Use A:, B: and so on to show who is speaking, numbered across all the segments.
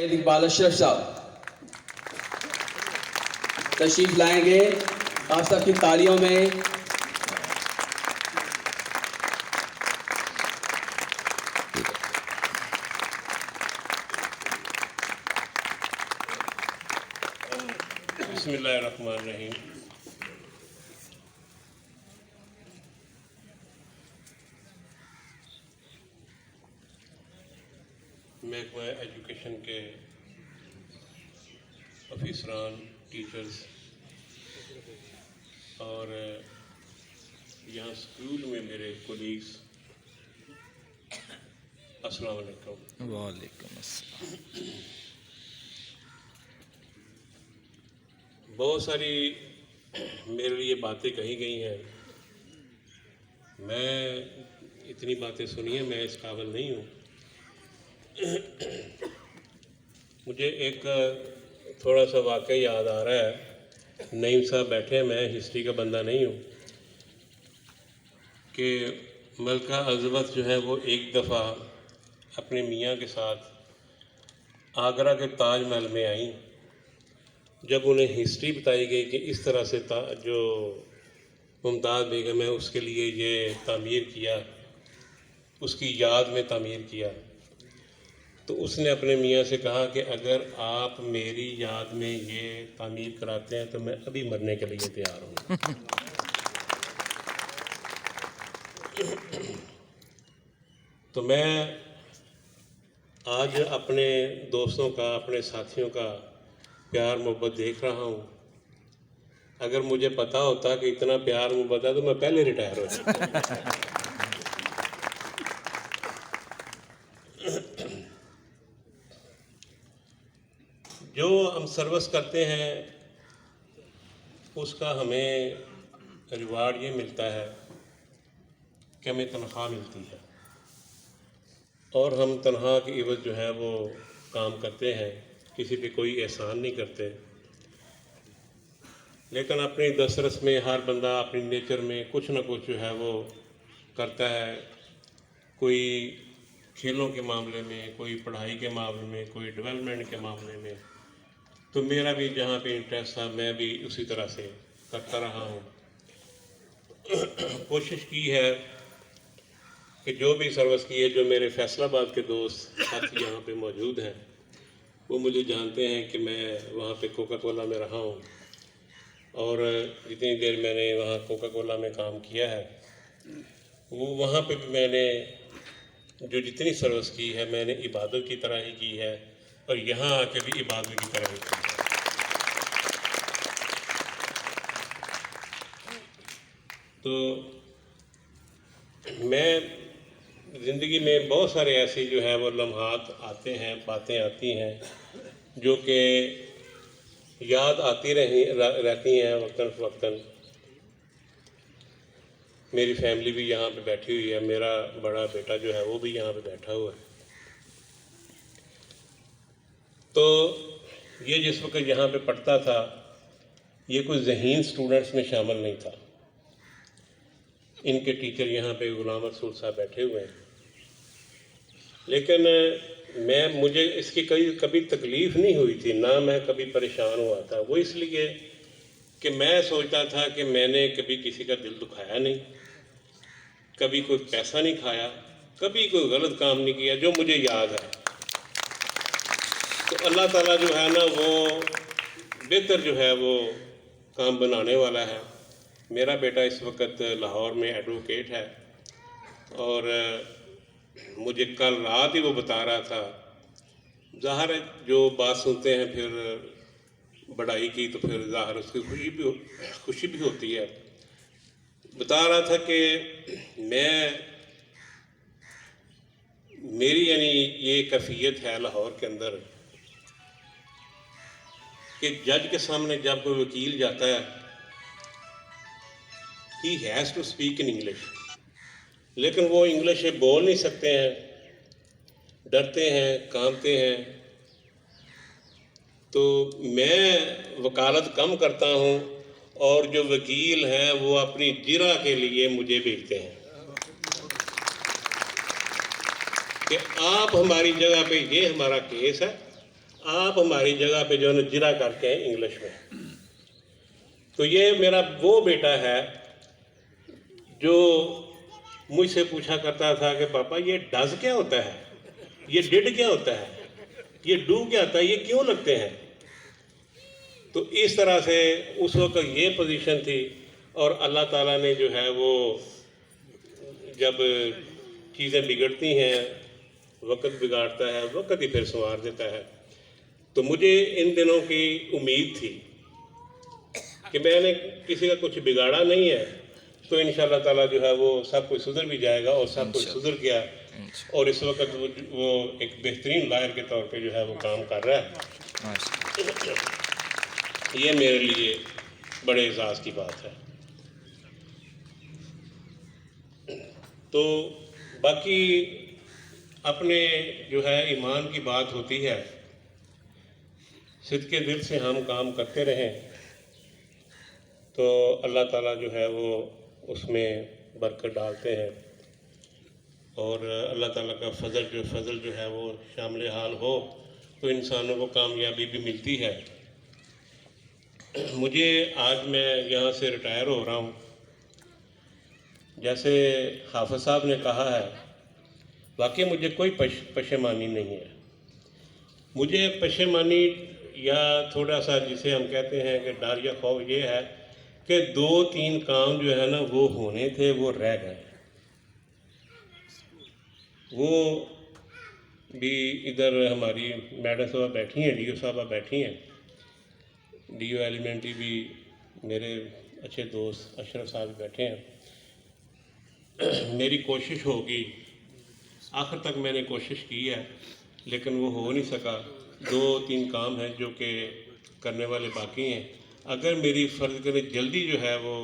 A: اقبال اشرف صاحب تشریف لائیں گے. آپ سب کی تالیوں میں
B: بسم اللہ الرحمن الرحیم. محکمہ ایجوکیشن کے افیسران، ٹیچرز اور یہاں اسکول میں میرے کولیگز، السلام علیکم.
C: وعلیکم السلام.
B: بہت ساری میرے لیے باتیں کہی گئی ہیں. میں اتنی باتیں سنی ہیں، میں اس قابل نہیں ہوں. مجھے ایک تھوڑا سا واقعہ یاد آ رہا ہے. نعیم صاحب بیٹھے ہیں، میں ہسٹری کا بندہ نہیں ہوں، کہ ملکہ الزبتھ جو ہے وہ ایک دفعہ اپنے میاں کے ساتھ آگرہ کے تاج محل میں آئیں. جب انہیں ہسٹری بتائی گئی کہ اس طرح سے جو ممتاز بیگم ہے اس کے لیے یہ تعمیر کیا، اس کی یاد میں تعمیر کیا، تو اس نے اپنے میاں سے کہا کہ اگر آپ میری یاد میں یہ تعمیر کراتے ہیں تو میں ابھی مرنے کے لیے تیار ہوں. تو میں آج اپنے دوستوں کا، اپنے ساتھیوں کا پیار محبت دیکھ رہا ہوں. اگر مجھے پتا ہوتا کہ اتنا پیار محبت ہے تو میں پہلے ریٹائر ہو جاتا. جو ہم سروس کرتے ہیں اس کا ہمیں ریوارڈ یہ ملتا ہے کہ ہمیں تنخواہ ملتی ہے، اور ہم تنخواہ کی عوض جو ہے وہ کام کرتے ہیں، کسی پہ کوئی احسان نہیں کرتے. لیکن اپنی دسترس میں ہر بندہ اپنی نیچر میں کچھ نہ کچھ جو ہے وہ کرتا ہے. کوئی کھیلوں کے معاملے میں، کوئی پڑھائی کے معاملے میں، کوئی ڈیولپمنٹ کے معاملے میں. تو میرا بھی جہاں پہ انٹرسٹ تھا میں بھی اسی طرح سے کرتا رہا ہوں. کوشش کی ہے کہ جو بھی سروس کی ہے، جو میرے فیصل آباد کے دوست ساتھی یہاں پہ موجود ہیں وہ مجھے جانتے ہیں کہ میں وہاں پہ کوکا کولا میں رہا ہوں، اور جتنی دیر میں نے وہاں کوکا کولا میں کام کیا ہے وہ وہاں پہ بھی میں نے جو جتنی سروس کی ہے میں نے عبادت کی طرح ہی کی ہے، اور یہاں آ کے بھی عبادت کی طرح ہی کی ہے. تو میں زندگی میں بہت سارے ایسی جو ہے وہ لمحات آتے ہیں، باتیں آتی ہیں جو کہ یاد آتی رہتی ہیں وقتاً فوقتاً. میری فیملی بھی یہاں پہ بیٹھی ہوئی ہے، میرا بڑا بیٹا جو ہے وہ بھی یہاں پہ بیٹھا ہوا ہے. تو یہ جس وقت یہاں پہ پڑھتا تھا یہ کوئی ذہین سٹوڈنٹس میں شامل نہیں تھا. ان کے ٹیچر یہاں پہ غلام رسول صاحب بیٹھے ہوئے ہیں، لیکن مجھے اس کی کبھی تکلیف نہیں ہوئی تھی، نہ میں کبھی پریشان ہوا تھا. وہ اس لیے کہ میں سوچتا تھا کہ میں نے کبھی کسی کا دل دکھایا نہیں، کبھی کوئی پیسہ نہیں کھایا، کبھی کوئی غلط کام نہیں کیا جو مجھے یاد ہے. تو اللہ تعالیٰ جو ہے نا وہ بہتر جو ہے وہ کام بنانے والا ہے. میرا بیٹا اس وقت لاہور میں ایڈوکیٹ ہے، اور مجھے کل رات ہی وہ بتا رہا تھا. ظاہر ہے جو بات سنتے ہیں پھر بڑائی کی تو پھر ظاہر اس کی خوشی بھی ہوتی ہے. بتا رہا تھا کہ میری یعنی یہ کیفیت ہے لاہور کے اندر کہ جج کے سامنے جب کوئی وکیل جاتا ہے he has to speak in English, لیکن وہ انگلش بول نہیں سکتے ہیں، ڈرتے ہیں، کانپتے ہیں. تو میں وکالت کم کرتا ہوں، اور جو وکیل ہیں وہ اپنی جرح کے لیے مجھے بھیجتے ہیں کہ آپ ہماری جگہ پہ یہ ہمارا کیس ہے آپ ہماری جگہ پہ جو ہے نا جرا کرتے ہیں انگلش میں. تو یہ میرا وہ بیٹا ہے جو مجھ سے پوچھا کرتا تھا کہ پاپا یہ ڈز کیا ہوتا ہے, یہ ڈڈ کیا ہوتا ہے, یہ ڈو کیا ہوتا ہے, یہ کیوں لگتے ہیں. تو اس طرح سے اس وقت یہ پوزیشن تھی. اور اللہ تعالیٰ نے جو ہے وہ جب چیزیں بگڑتی ہیں, وقت بگاڑتا ہے, وقت ہی پھر سنوار دیتا ہے. تو مجھے ان دنوں کی امید تھی کہ میں نے کسی کا کچھ بگاڑا نہیں ہے, تو انشاءاللہ تعالیٰ جو ہے وہ سب کچھ سدھر بھی جائے گا, اور سب کچھ سدھر گیا. اور اس وقت وہ ایک بہترین لائر کے طور پہ جو ہے وہ کام کر رہا ہے. یہ میرے لیے بڑے اعزاز کی بات ہے. تو باقی اپنے جو ہے ایمان کی بات ہوتی ہے, صدقے دل سے ہم کام کرتے رہیں تو اللہ تعالیٰ جو ہے وہ اس میں برکت ڈالتے ہیں. اور اللہ تعالیٰ کا فضل جو ہے وہ شامل حال ہو تو انسانوں کو کامیابی بھی ملتی ہے. مجھے آج میں یہاں سے ریٹائر ہو رہا ہوں. جیسے حافظ صاحب نے کہا ہے, واقعی مجھے کوئی پشیمانی نہیں ہے. مجھے پشیمانی یا تھوڑا سا جسے ہم کہتے ہیں کہ ڈر یا خوف یہ ہے کہ 2-3 کام جو ہے نا وہ ہونے تھے وہ رہ گئے. وہ بھی ادھر ہماری میڈم صاحبہ بیٹھی ہیں, ڈی او صاحبہ بیٹھی ہیں, ڈی او ایلیمنٹری بھی میرے اچھے دوست اشرف صاحب بیٹھے ہیں. میری کوشش ہوگی, آخر تک میں نے کوشش کی ہے لیکن وہ ہو نہیں سکا. 2-3 کام ہیں جو کہ کرنے والے باقی ہیں. اگر میری فرض کرے جلدی جو ہے وہ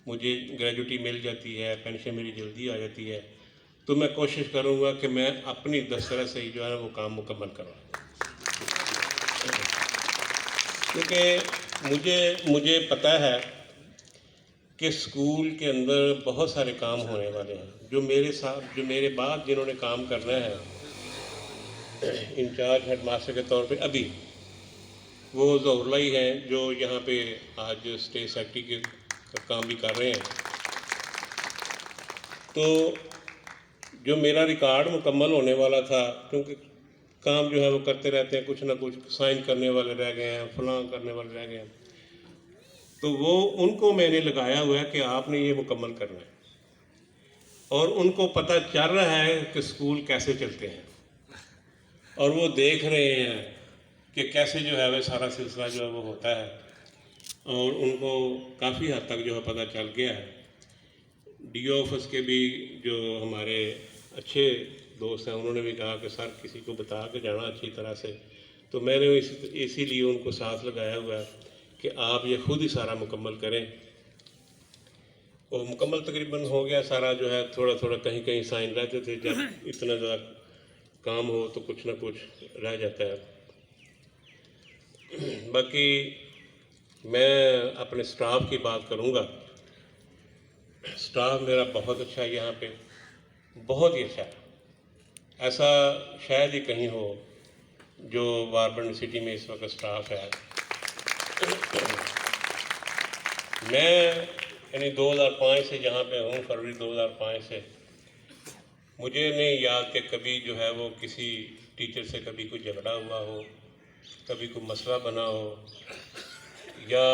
B: مجھے گریجوٹی مل جاتی ہے, پینشن میری جلدی آ جاتی ہے, تو میں کوشش کروں گا کہ میں اپنی دسترس سے جو ہے نا وہ کام مکمل کروں. کیونکہ مجھے پتہ ہے کہ اسکول کے اندر بہت سارے کام ہونے والے ہیں. جو میرے ساتھ, جو میرے بعد جنہوں نے کام کرنا ہے انچارج ہیڈ ماسٹر کے طور پہ, ابھی وہ ظہور اللہ ہی ہیں جو یہاں پہ آج اسٹیٹ سیکرٹری کے کام بھی کر رہے ہیں. تو جو میرا ریکارڈ مکمل ہونے والا تھا, کیونکہ کام جو ہے وہ کرتے رہتے ہیں, کچھ نہ کچھ سائن کرنے والے رہ گئے ہیں, فلاں کرنے والے رہ گئے ہیں, تو وہ ان کو میں نے لگایا ہوا ہے کہ آپ نے یہ مکمل کرنا ہے. اور ان کو پتہ چل رہا ہے کہ اسکول کیسے چلتے ہیں, اور وہ دیکھ رہے ہیں کہ کیسے جو ہے وہ سارا سلسلہ جو ہے وہ ہوتا ہے, اور ان کو کافی حد تک جو ہے پتہ چل گیا ہے. ڈی او آفس کے بھی جو ہمارے اچھے دوست ہیں انہوں نے بھی کہا کہ سر کسی کو بتا کے جانا اچھی طرح سے. تو میں نے اسی لیے ان کو ساتھ لگایا ہوا ہے کہ آپ یہ خود ہی سارا مکمل کریں. اور مکمل تقریباً ہو گیا سارا جو ہے, تھوڑا تھوڑا کہیں کہیں سائن رہتے تھے, جب اتنا زیادہ کام ہو تو کچھ نہ کچھ رہ جاتا ہے. باقی میں اپنے سٹاف کی بات کروں گا. سٹاف میرا بہت اچھا ہے یہاں پہ, بہت ہی اچھا ہے. ایسا شاید ہی کہیں ہو جو واربن سٹی میں اس وقت سٹاف ہے. میں یعنی 2005 سے جہاں پہ ہوں, فروری 2005 سے, مجھے نہیں یاد کہ کبھی جو ہے وہ کسی ٹیچر سے کبھی کوئی جھگڑا ہوا ہو, کبھی کوئی مسئلہ بنا ہو, یا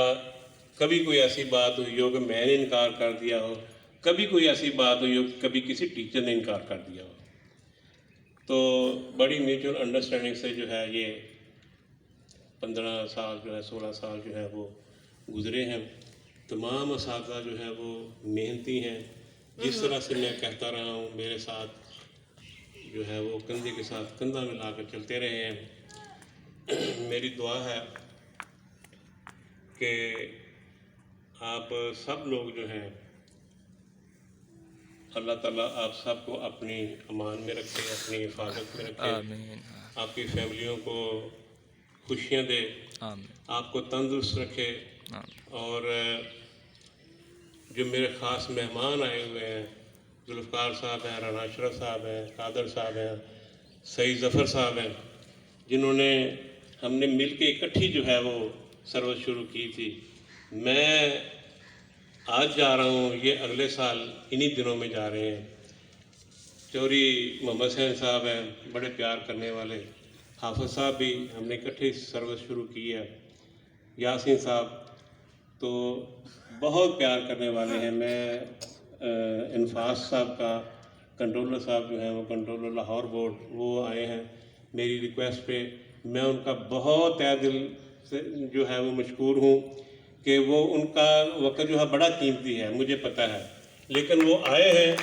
B: کبھی کوئی ایسی بات ہوئی ہو کہ میں نے انکار کر دیا ہو, کبھی کوئی ایسی بات ہوئی ہو کہ کبھی کسی ٹیچر نے انکار کر دیا ہو. تو بڑی میوچل انڈرسٹینڈنگ سے جو ہے یہ 15 سال جو ہے 16 سال جو ہے وہ گزرے ہیں. تمام اساتذہ جو ہے وہ محنتی ہیں. جس طرح سے میں کہتا رہا ہوں, میرے ساتھ جو ہے وہ کندھے کے ساتھ کندھا ملا کر چلتے رہے ہیں. میری دعا ہے کہ آپ سب لوگ جو ہیں, اللہ تعالیٰ آپ سب کو اپنی امان میں رکھے, اپنی حفاظت میں رکھے,
C: آمین
B: آپ کی فیملیوں کو خوشیاں دے,
C: آمین
B: آپ کو تندرست رکھے. اور جو میرے خاص مہمان آئے ہوئے ہیں, ذوالفقار صاحب ہیں, رانا اشرف صاحب ہیں, قادر صاحب ہیں, سعید ظفر صاحب ہیں, جنہوں نے ہم نے مل کے اکٹھی جو ہے وہ سروس شروع کی تھی. میں آج جا رہا ہوں، یہ اگلے سال انہی دنوں میں جا رہے ہیں. چوری محمد حسین صاحب ہیں، بڑے پیار کرنے والے. حافظ صاحب بھی ہم نے اکٹھی سروس شروع کی ہے. یاسین صاحب تو بہت پیار کرنے والے ہیں. میں انفاس صاحب کا کنٹرولر صاحب جو ہیں وہ کنٹرولر لاہور بورڈ، وہ آئے ہیں میری ریکویسٹ پہ. میں ان کا بہت تہ دل سے جو ہے وہ مشکور ہوں کہ وہ ان کا وقت جو ہے بڑا قیمتی ہے، مجھے پتہ ہے، لیکن وہ آئے ہیں.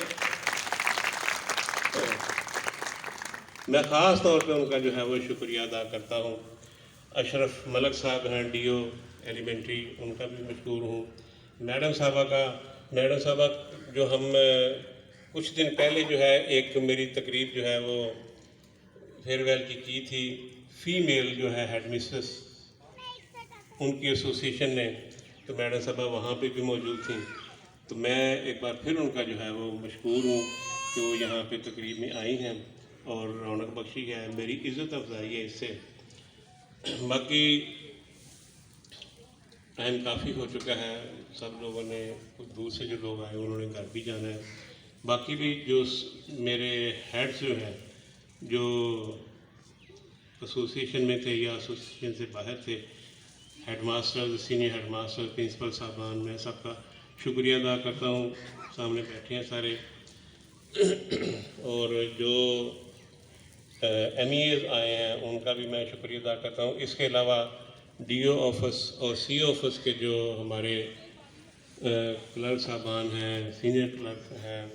B: میں خاص طور پہ ان کا جو ہے وہ شکریہ ادا کرتا ہوں. اشرف ملک صاحب ہیں ڈی او ایلیمنٹری، ان کا بھی مشکور ہوں. میڈم صاحبہ جو ہم کچھ دن پہلے جو ہے ایک میری تقریب جو ہے وہ فیئر ویل کی تھی، فیمیل جو ہے ہیڈ مسٹریس ان کی ایسوسیشن نے، تو میڈم صاحبہ وہاں پہ بھی موجود تھیں. تو میں ایک بار پھر ان کا جو ہے وہ مشکور ہوں کہ وہ یہاں پہ تقریب میں آئی ہیں اور رونق بخشی ہے، میری عزت افزائی ہے اس سے. باقی ٹائم کافی ہو چکا ہے، سب لوگوں نے، کچھ دور سے جو لوگ آئے انہوں نے گھر بھی جانا ہے. باقی بھی جو میرے ہیڈز جو ہیں جو ایسوسیشن میں تھے یا ایسوسیشن سے باہر تھے، head master, senior head master, principal صاحبان، میں سب کا شکریہ ادا کرتا ہوں. سامنے بیٹھے ہیں سارے. اور جو ایم ای ایز آئے ہیں ان کا بھی میں شکریہ ادا کرتا ہوں. اس کے علاوہ ڈی او آفس اور سی او آفس کے جو ہمارے کلرک صاحبان ہیں، سینئر کلرک ہیں،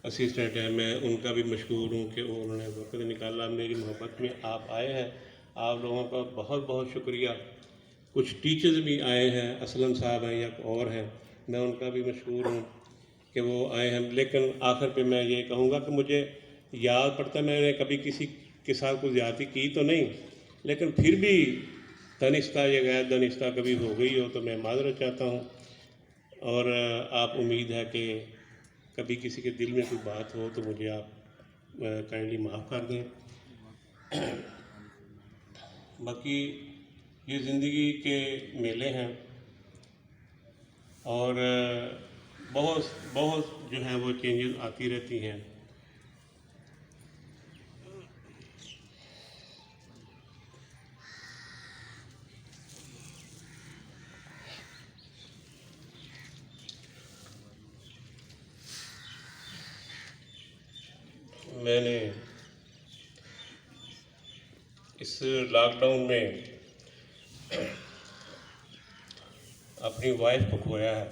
B: اسسٹنٹ ہیں، میں ان کا بھی مشکور ہوں کہ انہوں نے وقت نکالا. میری محبت میں آپ آئے ہیں، آپ لوگوں کا بہت بہت شکریہ. کچھ ٹیچرز بھی آئے ہیں، اسلم صاحب ہیں یا اور ہیں، میں ان کا بھی مشکور ہوں کہ وہ آئے ہیں. لیکن آخر پہ میں یہ کہوں گا کہ مجھے یاد پڑتا ہے میں نے کبھی کسی کے ساتھ کوئی زیادتی کی تو نہیں، لیکن پھر بھی دانستہ یا غیر دانستہ کبھی ہو گئی ہو تو میں معذرت چاہتا ہوں. اور آپ امید ہے کہ کبھی کسی کے دل میں کوئی بات ہو تو مجھے آپ کائنڈلی معاف کر دیں. باقی یہ زندگی کے میلے ہیں اور بہت جو ہیں وہ چینجز آتی رہتی ہیں. میں نے اس لاک ڈاؤن میں اپنی وائف کو کھویا ہے،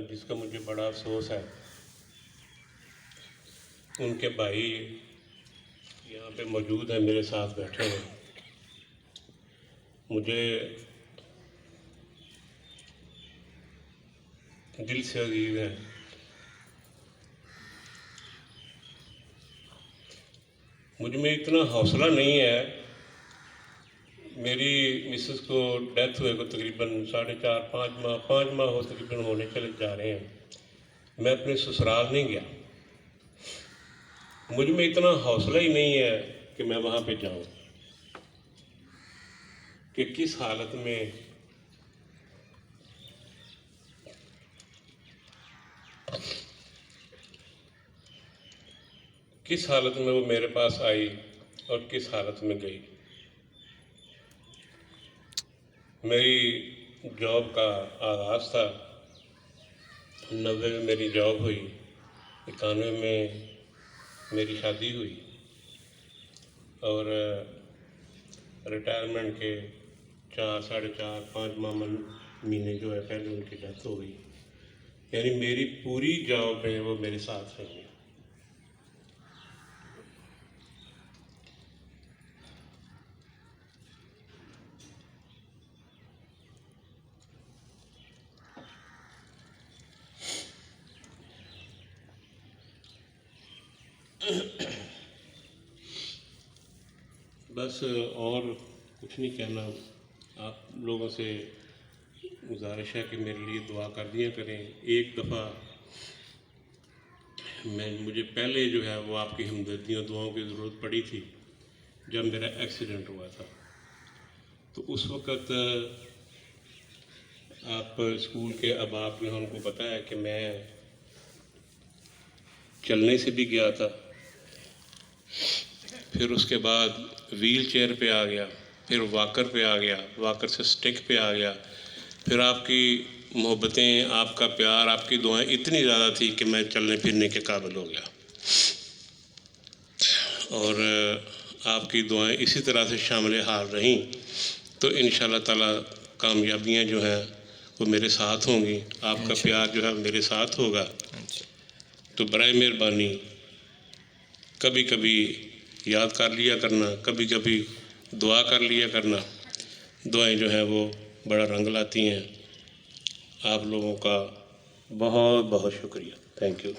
B: جس کا مجھے بڑا افسوس ہے. ان کے بھائی یہاں پہ موجود ہیں، میرے ساتھ بیٹھے ہیں. مجھے دل سے عزیز ہے. مجھ میں اتنا حوصلہ نہیں ہے. میری مسز کو ڈیتھ ہوئے کو تقریباً 4.5 5 ماہ ہو تقریباً ہونے چلے جا رہے ہیں. میں اپنے سسرال نہیں گیا. مجھ میں اتنا حوصلہ ہی نہیں ہے کہ میں وہاں پہ جاؤں کہ کس حالت میں وہ میرے پاس آئی اور کس حالت میں گئی. میری جاب کا آغاز تھا، 90 میں میری جاب ہوئی، 91 میں میری شادی ہوئی اور ریٹائرمنٹ کے 4 4.5 5 مہینے جو ہے پہلے ان کی ڈیتھ ہو گئی. یعنی میری پوری جاب میں وہ میرے ساتھ رہی ہیں. بس اور کچھ نہیں کہنا. آپ لوگوں سے گزارش ہے کہ میرے لیے دعا کر دیا کریں. ایک دفعہ مجھے پہلے جو ہے وہ آپ کی ہمدردیوں دعاؤں کی ضرورت پڑی تھی جب میرا ایکسیڈنٹ ہوا تھا، تو اس وقت آپ اسکول کے اب آپ نے ان کو بتایا کہ میں چلنے سے بھی گیا تھا، پھر اس کے بعد ویل چیئر پہ آ گیا، پھر واکر پہ آ گیا، واکر سے سٹک پہ آ گیا، پھر آپ کی محبتیں، آپ کا پیار، آپ کی دعائیں اتنی زیادہ تھی کہ میں چلنے پھرنے کے قابل ہو گیا، اور آپ کی دعائیں اسی طرح سے شامل حال رہیں تو انشاءاللہ تعالیٰ کامیابیاں جو ہیں وہ میرے ساتھ ہوں گی، آپ کا پیار جو ہے میرے ساتھ ہوگا۔ تو برائے مہربانی کبھی کبھی یاد کر لیا کرنا، کبھی کبھی دعا کر لیا کرنا، دعائیں جو ہیں وہ بڑا رنگ لاتی ہیں۔ آپ لوگوں کا بہت بہت شکریہ، تھینک یو۔